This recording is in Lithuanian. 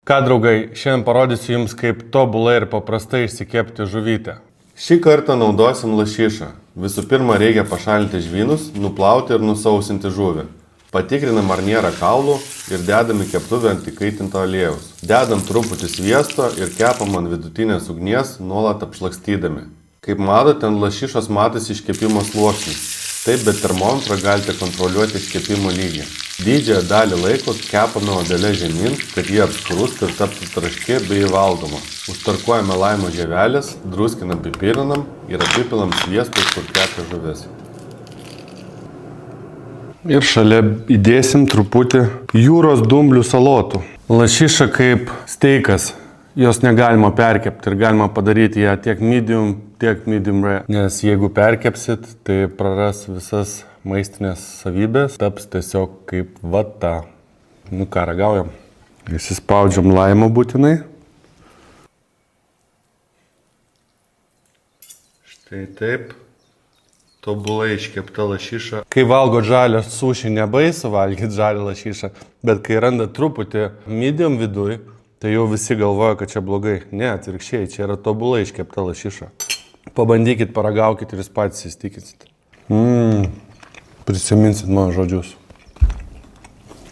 Ką, draugai, šiandien parodysiu jums, kaip tobulai ir paprastai išsikepti žuvytę. Šį kartą naudosim lašišą. Visų pirma, reikia pašalinti žvynus, nuplauti ir nusausinti žuvį. Patikrinam, ar nėra kaulų ir dedam į keptuvę ant įkaitinto aliejaus. Dedam truputį sviesto ir kepam ant vidutinės ugnies, nuolat apšlakstydami. Kaip matote, ant lašišos matosi iškepimo sluoksnis. Taip, bet termometrą galite kontroliuoti iškepimo lygį. Didžiąją dalį laiko kepame odelę žemyn, kad jie apskrustų ir taptų traški bei valgoma. Užtarkuojame laimo žievelės, druskinam pipirinam ir apipilam sviestu, kur kepia žuvis. Ir šalia įdėsim truputį jūros dumblių salotų. Lašiša kaip steikas. Jos negalima perkepti ir galima padaryti ją tiek medium rare. Nes jeigu perkepsit, tai praras visas maistinės savybės, taps tiesiog kaip vata. Nu ką, ragaujam. Įsispaudžiam laimo būtinai. Štai taip. Tobulai iškepta lašiša. Kai valgo žalią sušį, nebaisu valgyti žalią lašišą, bet kai randa truputį medium viduj, tai jau visi galvoja, kad čia blogai. Ne, atvirkščiai, čia yra tobulai iškepta lašiša. Pabandykit, paragaukit ir jūs patys įstikinsit. Prisiminsit mano žodžius.